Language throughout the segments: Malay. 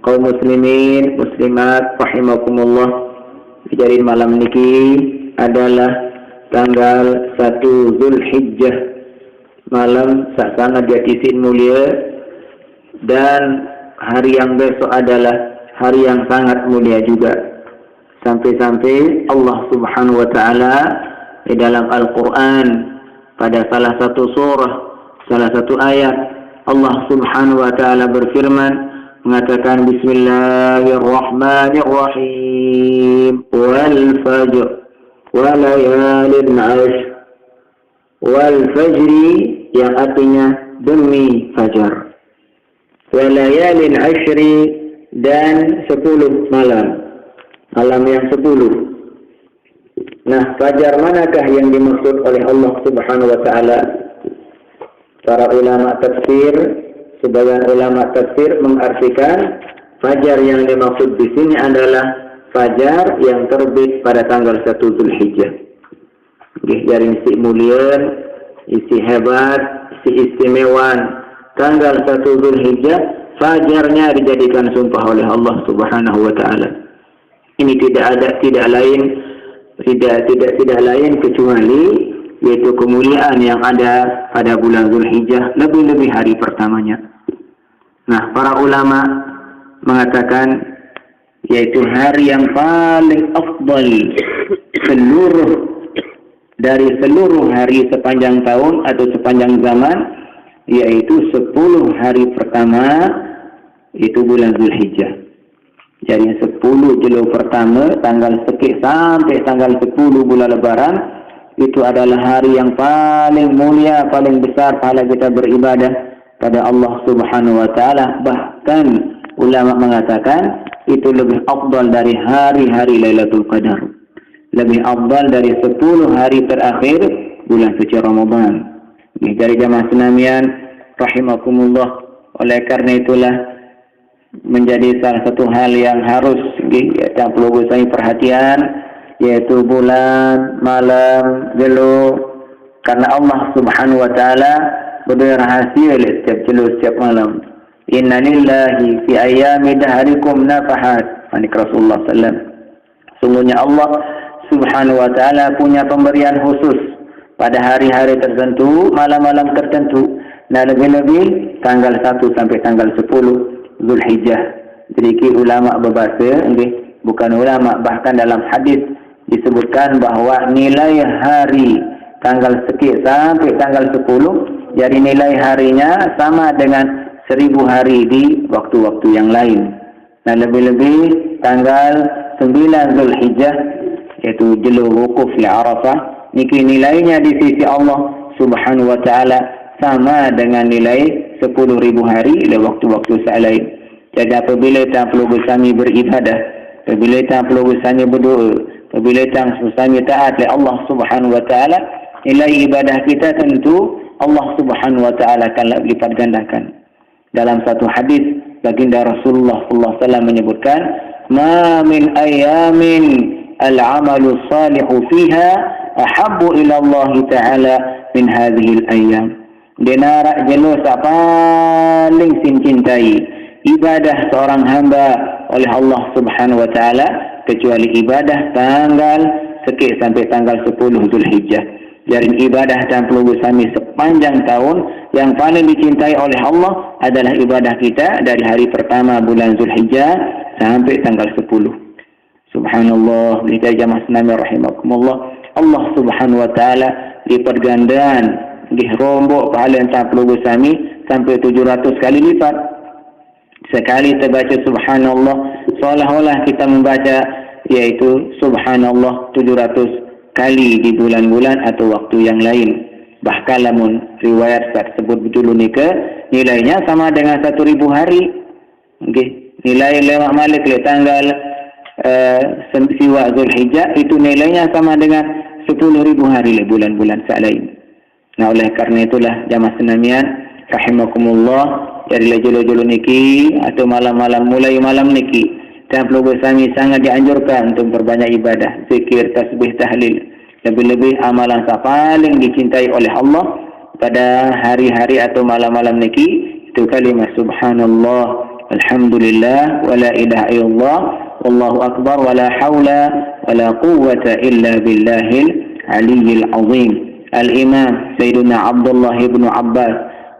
kaum muslimin, muslimat, rahimakumullah. Jadi malam niki adalah tanggal 1 Zulhijjah, malam sangat jatisin mulia, dan hari yang besok adalah hari yang sangat mulia juga. Sampai-sampai Allah Subhanahu wa taala di dalam Al-Qur'an pada salah satu surah, salah satu ayat, Allah Subhanahu wa taala berfirman mengatakan Bismillahirrahmanirrahim wal fajr wa layalin 'ashr. Wal fajri yang artinya demi fajar, wa layalin 'ashri dan 10 malam yang 10. Nah, fajar manakah yang dimaksud oleh Allah Subhanahu wa taala? Para ulama tafsir, sebagian ulama tafsir mengartikan fajar yang dimaksud di sini adalah fajar yang terbit pada tanggal 1 Zulhijjah. Dari isi mulia, isi hebat, isi istimewaan tanggal 1 Zulhijjah, fajarnya dijadikan sumpah oleh Allah Subhanahu wa taala. Ini tidak lain kecuali yaitu kemuliaan yang ada pada bulan Zulhijjah, lebih-lebih hari pertamanya. Nah, para ulama mengatakan yaitu hari yang paling afdal dari seluruh hari sepanjang tahun atau sepanjang zaman, yaitu 10 hari pertama itu bulan Zulhijjah. Jadi 10 juluh pertama tanggal sekik sampai tanggal 10 bulan Lebaran itu adalah hari yang paling mulia, paling besar pahala kita beribadah pada Allah Subhanahu wa taala. Bahkan ulama mengatakan itu lebih afdal dari hari-hari Lailatul Qadar, lebih afdal dari 10 hari terakhir bulan suci Ramadan. Dari jamaah sekalian rahimakumullah, oleh karena itulah menjadi salah satu hal yang harus yang perlu saya perhatian, yaitu bulan malam jelo, karena Allah Subhanahu wa taala berdua rahasia setiap jelo setiap malam. Inna lillahi fi ayyami dahrikum nafahat, manik Rasulullah sallallahu. Sungguhnya Allah Subhanahu wa taala punya pemberian khusus pada hari-hari tertentu, malam-malam tertentu. Nah, lebih-lebih tanggal 1 sampai tanggal 10 Zulhijjah. Jadi ulama berbahasa, bukan ulama, bahkan dalam hadis disebutkan bahwa nilai hari tanggal sekian sampai tanggal 10, jadi nilai harinya sama dengan 1000 hari di waktu-waktu yang lain. Nah, lebih-lebih tanggal 9 Zulhijjah, yaitu juluh wukuf li Arafah, niki nilainya di sisi Allah Subhanahu wa taala sama dengan nilai 10.000 hari di waktu-waktu lain. Jadi apabila kita perlu bersama beribadah, apabila kita perlu bersama berdoa, apabila kita bersama taat kepada Allah Subhanahu wa taala, nilai ibadah kita tentu Allah Subhanahu wa taala akan lipat gandakan. Dalam satu hadis baginda Rasulullah sallallahu alaihi wasallam menyebutkan, "Ma min ayamin al-'amalu salihu fiha ahabbu ila Allah taala min hadhihi al-ayyam." Denarak jelas paling cintai ibadah seorang hamba oleh Allah Subhanahu wa taala kecuali ibadah tanggal sekik sampai tanggal 10 Zulhijjah. Dari ibadah dan perlu bersama sepanjang tahun, yang paling dicintai oleh Allah adalah ibadah kita dari hari pertama bulan Zulhijjah sampai tanggal 10. Subhanallah, kita jamaah sekalian rahimakumullah, Allah Subhanahu wa taala lipat gandaan dirombok pahala yang tak perlu bersama sampai 700 kali lipat. Sekali terbaca subhanallah, seolah-olah kita membaca yaitu subhanallah 700 kali di bulan-bulan atau waktu yang lain. Bahkan lamun riwayat tersebut betul nikah, nilainya sama dengan 1000 hari. Nilai lewat malik le tanggal siwa Zulhijjah itu nilainya sama dengan 10.000 hari le bulan-bulan lain. Nah, oleh karena itulah jamaah sekalian rahimakumullah, dari jolo-jolo niki atau malam-malam mulai malam niki dan perlu bersama sangat dianjurkan untuk berbanyak ibadah, zikir, tasbih, tahlil. Lebih-lebih amalan yang paling dicintai oleh Allah pada hari-hari atau malam-malam niki itu kalimat subhanallah alhamdulillah, wa la ilaha illallah, wallahu akbar, wa la hawla wa la quwwata illa billahil aliyyil azim. Al-Imam Sayyidina Abdullah ibn Abbas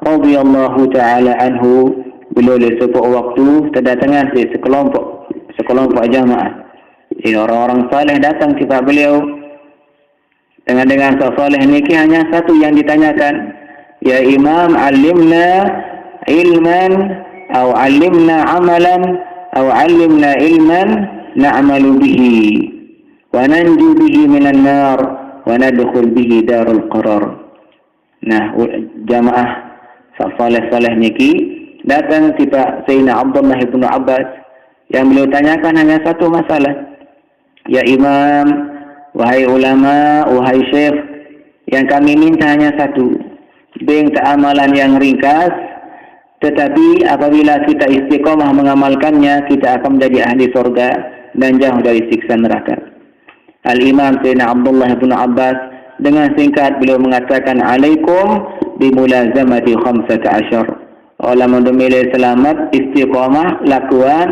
radhiyallahu ta'ala anhu, beliau di sebuah waktu terdatangan sekelompok jamaah. Jadi orang-orang saleh datang kepada beliau. Dengan saleh niki hanya satu yang ditanyakan, ya Imam, alimna ilman atau alimna amalan atau alimna ilman na'malu bihi wa nanju bihi minan nar wa nadkhul bihi darul qarar. Nah, jamaah saleh niki datang kepada Sayyidina Abdullah bin Abbas, yang beliau tanyakan hanya satu masalah. Ya Imam, wahai ulama, wahai syekh, yang kami minta hanya satu, minta amalan yang ringkas, tetapi apabila kita istiqomah mengamalkannya, kita akan menjadi ahli surga dan jauh dari siksa neraka. Al-Imam Sayyidina Abdullah bin Abbas dengan singkat beliau mengatakan, alaikum bimulazamati 15. Orang memilih selamat, istiqamah,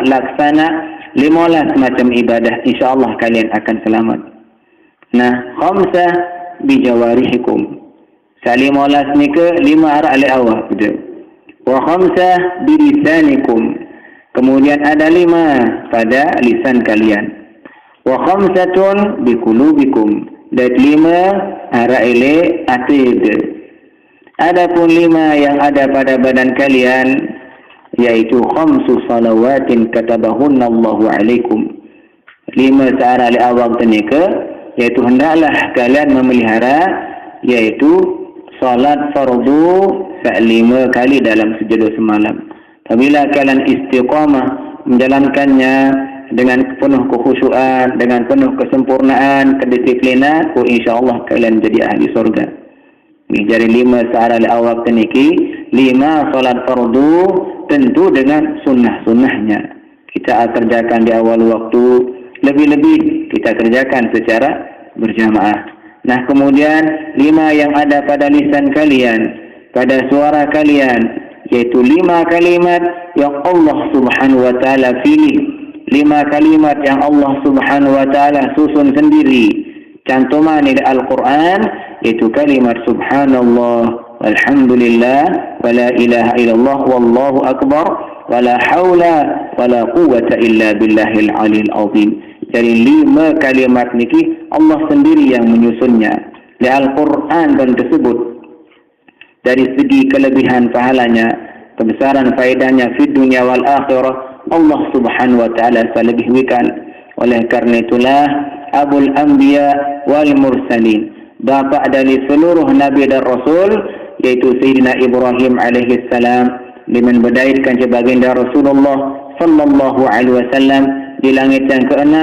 laksana 15 macam ibadah, insyaAllah kalian akan selamat. Nah, 5 bijawarihikum. 15 ni ke 5 arah alih awal. Wa 5 bilisanikum. Kemudian ada 5 pada lisan kalian. Wa 5 bikulubikum. Dan 5 arah ilih atid. Adapun 5 yang ada pada badan kalian, yaitu 5 salawatin katabahunna Allahu alaikum. 5 searah li awal tenika, yaitu hendaklah kalian memelihara, yaitu salat fardu 5 kali dalam sejadu semalam. Apabila kalian istiqamah menjalankannya dengan penuh kekhusyuan, dengan penuh kesempurnaan, kedisiplinan, insyaAllah kalian jadi ahli surga. Jadi 5 searah li awal teniki, 5 salat fardu, tentu dengan sunnah-sunnahnya. Kita kerjakan di awal waktu, lebih-lebih kita kerjakan secara berjamaah. Nah, kemudian 5 yang ada pada lisan kalian, pada suara kalian, yaitu 5 kalimat yang Allah subhanahu wa ta'ala pilih. 5 kalimat yang Allah subhanahu wa ta'ala susun sendiri, cantuman di Al-Quran, yaitu kalimat subhanallah, walhamdulillah, wa la ilaha illallah, wallahu akbar, wa la hawla wa la quwwata illa billahil aliyil azim. Jadi 5 kalimat niki Allah sendiri yang menyusunnya di Al-Quran, dan tersebut dari segi kelebihan pahalanya, kebesaran faedahnya fi dunia wal akhirah, Allah subhanahu wa ta'ala selebihkan. Oleh karena itulah Abul Anbiya wal Mursalin, bapa dari seluruh Nabi dan Rasul, yaitu Sayyidina Ibrahim alaihi salam, dimenbadaitkan sebagai Rasulullah sallallahu alaihi wasallam di langit yang ke-6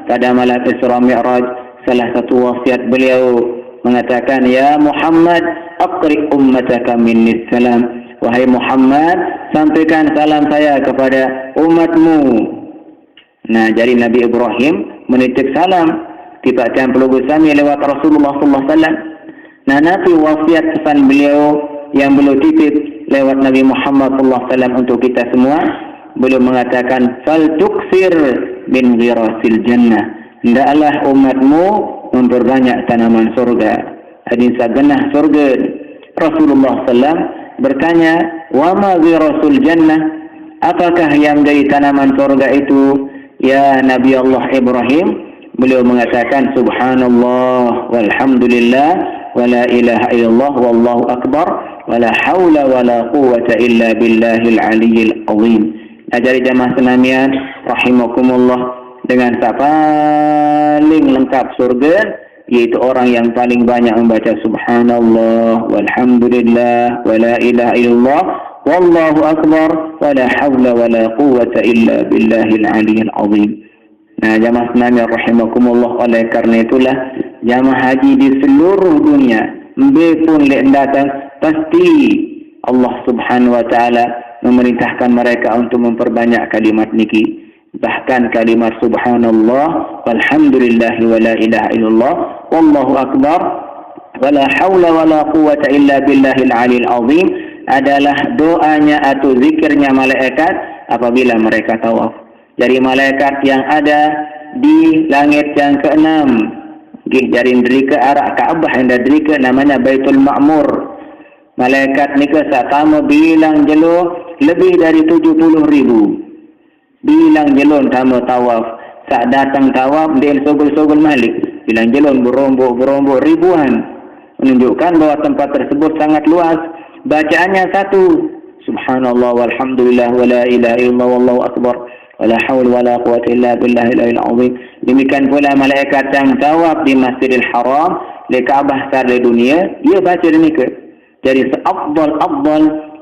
pada malam Isra Mi'raj. Salah satu wasiat beliau mengatakan, ya Muhammad, aqri ummataka minnis salam. Wahai Muhammad, sampaikan salam saya kepada umatmu. Nah, jadi Nabi Ibrahim menitip salam tiba-tiba perlu bersami lewat Rasulullah sallallahu alaihi wasallam. Nah, nanti wasiat pesan beliau yang beliau titip lewat Nabi Muhammad sallallahu alaihi wasallam untuk kita semua, beliau mengatakan, fal tuksir min ghirasil jannah. Hendaklah umatmu memperbanyak tanaman surga. Hadis genah surga. Rasulullah sallam bertanya, wa ma ghirasul jannah? Apakah yang dari tanaman surga itu, ya Nabi Allah Ibrahim? Beliau mengatakan, subhanallah walhamdulillah wa la ilaha illallah wallahu akbar wa la hawla wa la quwwata illa billahil aliyyil azim. Ajari jamaah sekalian rahimakumullah, dengan paling lengkap surga, yaitu orang yang paling banyak membaca subhanallah walhamdulillah wa la ilaha illallah wallahu akbar wa la hawla wa la quwwata illa billahil aliyyil azim. Nah, jamaah sekalian rahimakumullah, oleh karena itulah jamaah haji di seluruh dunia, pun lek datang, pasti Allah subhanahu wa ta'ala memerintahkan mereka untuk memperbanyak kalimat niki. Bahkan kalimat subhanallah walhamdulillah wa la ilaha illallah wallahu akbar wa la hawla wa la quwwata illa billahil aliyil azim adalah doanya atau zikirnya malaikat, apabila mereka tawaf. Dari malaikat yang ada di langit yang ke-6, dari ke arah Kaabah yang dari ke namanya Baitul Ma'mur. Malaikat ni ke sama bilang jelo lebih dari 70,000. Bilang jelon sama tawaf. Saat datang tawaf dia sogol-sogol malik. Bilang jelon berombok ribuan. Menunjukkan bahawa tempat tersebut sangat luas. Bacaannya satu. Subhanallah walhamdulillah wala ilaha illallah wallahu akbar. Wala haul wala quwwata illa billahil azim. Demikian pula malaikat yang tawaf di Masjidil Haram, di Kaabah sar di dunia, ia baca demikian. Jadi seafdal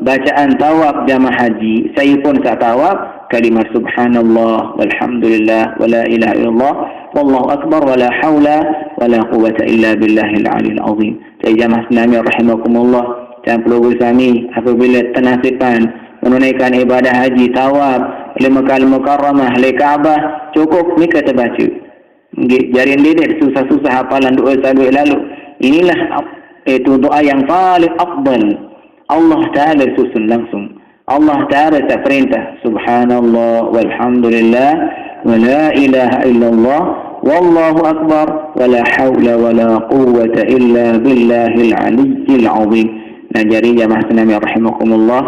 bacaan tawaf jamaah haji. Saya pun saat tawaf kalimat subhanallah walhamdulillah wala ilaha illallah wallahu akbar wala haula wala quwwata illa billahil aliyil azim. Saya jamaah sekalian rahimakumullah, dan peluru kami apabila tenasipan menunaikan ibadah haji tawaf di Makkah Al-Mukarramah di Kaabah, cukup ni kata baca. Jarian dia susah-susah hafalan doa sabit lalu. Inilah itu doa yang paling afdal. Allah Ta'ala susun langsung. Allah Ta'ala tak perintah subhanallah walhamdulillah wala ilaha illallah wallahu akbar wala hawla wala quwwata illa billahil aliyyil azim. Nah, jadi jamaah sekalian rahimakumullah,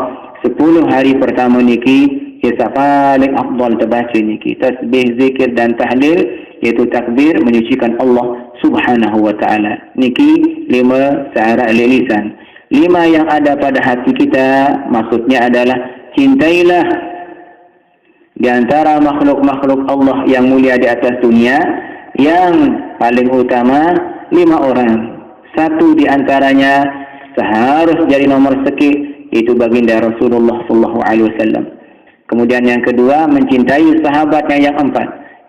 10 hari pertama niki ia paling afdal terbaca niki tasbih, zikir dan tahlil, iaitu takbir menyucikan Allah Subhanahu wa taala. Niki 5 secara lisan. 5 yang ada pada hati kita, maksudnya adalah cintailah di antara makhluk-makhluk Allah yang mulia di atas dunia, yang paling utama 5 orang. Satu di antaranya seharus jadi nomor sekih, itu baginda Rasulullah sallallahu alaihi wasallam. Kemudian yang kedua, mencintai sahabatnya yang 4,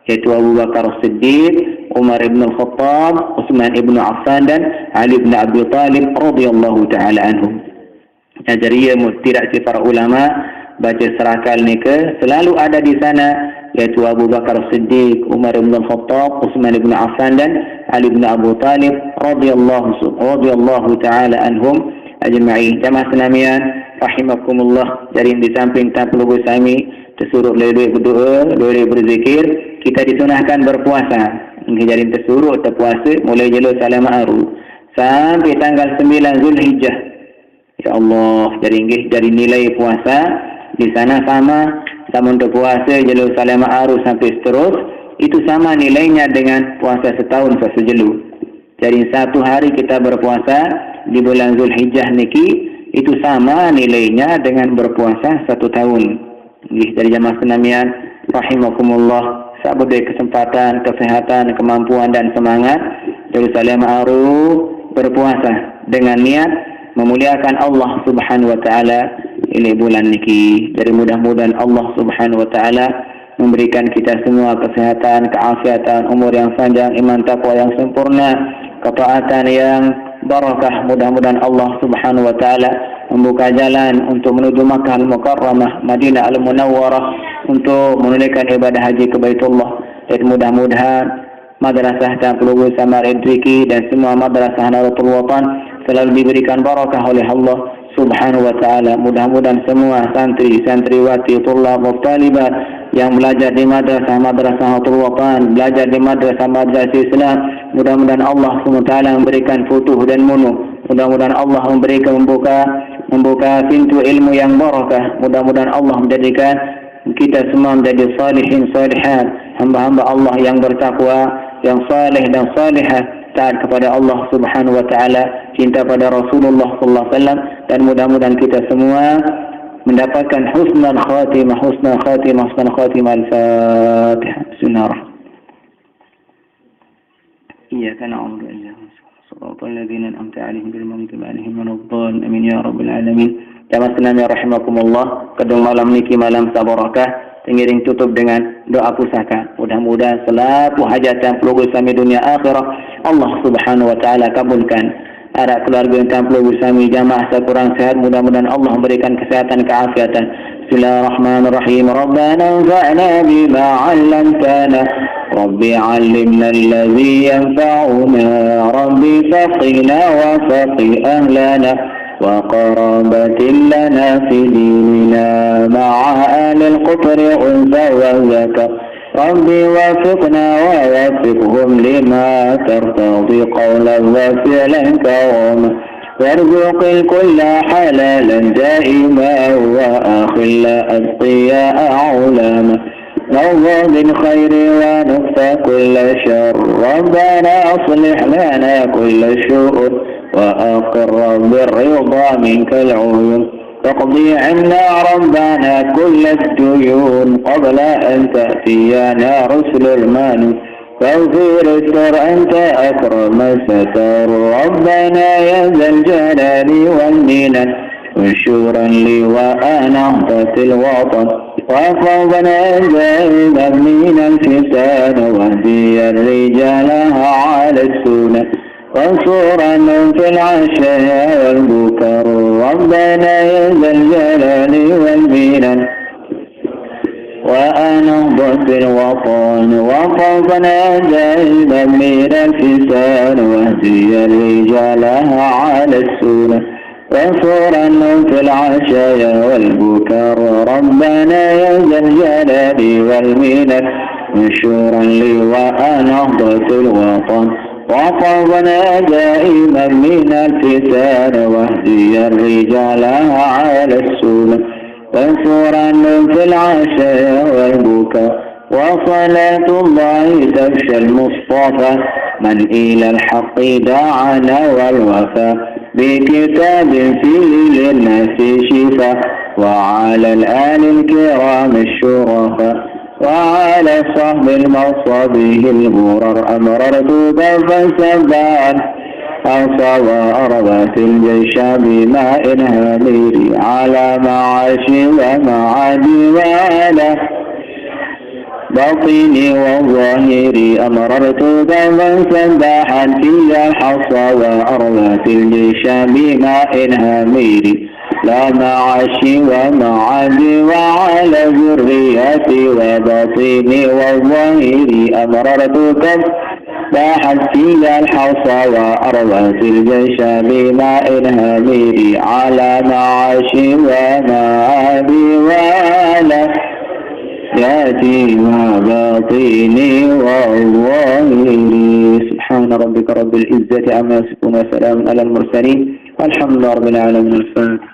yaitu Abu Bakar As-Siddiq, Umar ibn Al-Khattab, Utsman ibn Affan dan Ali ibn Abi Talib radhiyallahu taala anhum. Jadi tidak si para ulama baca serakal ni ke selalu ada di sana, yaitu Abu Bakar As-Siddiq, Umar ibn Al-Khattab, Utsman ibn Affan dan Ali ibn Abi Talib radhiyallahu taala anhum ajma'in. Jamaah sekalian rahimakumullah, dari di samping taplugh sami tersuruh lebih berdoa, lebih berzikir, kita disunahkan berpuasa. Jadi tersuruh terpuasa mulai jelo salam aru sampai tanggal 9 Zulhijjah. Ya Allah, jadi nilai puasa di sana sama untuk puasa jelo salam aru sampai seterus, itu sama nilainya dengan puasa setahun sesejelu. Jadi 1 hari kita berpuasa di bulan Zulhijjah niki, itu sama nilainya dengan berpuasa 1 tahun. Jadi jamaah sekalian rahimakumullah, sabda kesempatan, kesehatan, kemampuan dan semangat Yerusalem Aru berpuasa dengan niat memuliakan Allah Subhanahu wa taala ini bulan niki. Jadi mudah-mudahan Allah Subhanahu wa taala memberikan kita semua kesehatan, keafiatan, umur yang panjang, iman taqwa yang sempurna, ketaatan yang barakah. Mudah-mudahan Allah Subhanahu wa taala membuka jalan untuk menuju Makkah Al-Mukarramah, Madinah Al-Munawwarah, untuk menunaikan ibadah haji ke Baitullah. Dan mudah-mudahan madrasah Tamplugu Samar Idriki dan semua madrasah Nahdlatul Watan selalu diberikan barakah oleh Allah Subhanahu wa taala. Mudah-mudahan semua santri, santriwati, thullab, talibat yang belajar di madrasah Nahdlatul Watan, belajar di madrasah Islam, mudah-mudahan Allah Subhanahu wa taala memberikan futuh dan munuh. Mudah-mudahan Allah membuka pintu ilmu yang barakah. Mudah-mudahan Allah menjadikan kita semua menjadi salihin salihat, hamba-hamba Allah yang bertakwa, yang salih dan salihah, taat kepada Allah Subhanahu wa taala, cinta pada Rasulullah sallallahu alaihi wasallam, dan mudah-mudahan kita semua mendapatkan husnul khatimah. Al-Fatihah. Bismillahirrahmanirrahim. Iyyaka na'budu wa iyyaka nasta'in. Shiratal ladzina an'amta 'alaihim ghairil maghdubi 'alaihim waladdallin. Amin ya rabbal alamin. Jamaah sekalian rahimakumullah, kedung malam niki malam sabarakah, tengiring tutup dengan doa pusaka. Mudah-mudahan selaku hajat yang pelugul sami dunia akhirah Allah Subhanahu wa taala kabulkan. Ada keluarga yang pelugul sami jamaah sekurang sehat, mudah-mudahan Allah memberikan kesehatan, keafiatan. Bismillahirrahmanirrahim. Rabbana anfa'na bima 'allamtana. Rabbi 'allimna alladhi yanfa'una. Rabbi faqina wa faqih ahlana. وقرابة لنا في ديننا مع أهل الكفر أنثى وذكر. ربي وفقنا ووفقهم لما ترتضي قولا وفعلا كرما، وارزق الكل حلالا دائما وأخل أتقياء علما، نوض بالخير ونكفى كل شر. ربنا أصلح لنا كل شؤون وأقر بالرضا منك العيون، تقضي عنا ربنا كل الديون قبل أن تأتينا رسل المنون، فاغفر استر أنت أكرم ستر. ربنا يا ذا الجلال والمنن وشورا لواء نهضة الوطن، وفوضنا زائدا من الفتان واهدي رجالها على السنن، وانصرا في العشاء والبكر. ربنا يا ذا الجلال والمنن وأنهضة الوطن، وفوقنا دائما من الفتان واهدي رجالها على السنن، وانصرا في العشايا والبكر. ربنا يا ذا الجلال والمنن وشورا لواء نهضة الوطن، وفوقنا دائما من الفتان واهدي رجالها على السنن، وانصرا في العشاء والبكاء. وصلاة الله تبشى المصطفى من إلى الحق دعانا والوفاء، بكتاب فيه للناس شفاء، وعلى الآل الكرام الشرفاء، وعلى الصحب المصابيه الغرر. أمررت ضيفا سبعا أوصى وأرضت الجيش بماء هدير، على معاشي ومعادي وعلى باطني وظاهري. أمررت ضيفا سباحا في الحصى وأرضت الجيش بماء هدير، لا معاشي ومعادي وعلى ذريتي وباطني وظاهري. أمررت باحت في الحصى وأروت الجيش بماء هدير، على معاشي ومعادي وعلى ياتي وباطني وظاهري. سبحان ربك رب العزة عما يصفون وسلام على المرسلين والحمد لله رب العالمين. الفاتحة.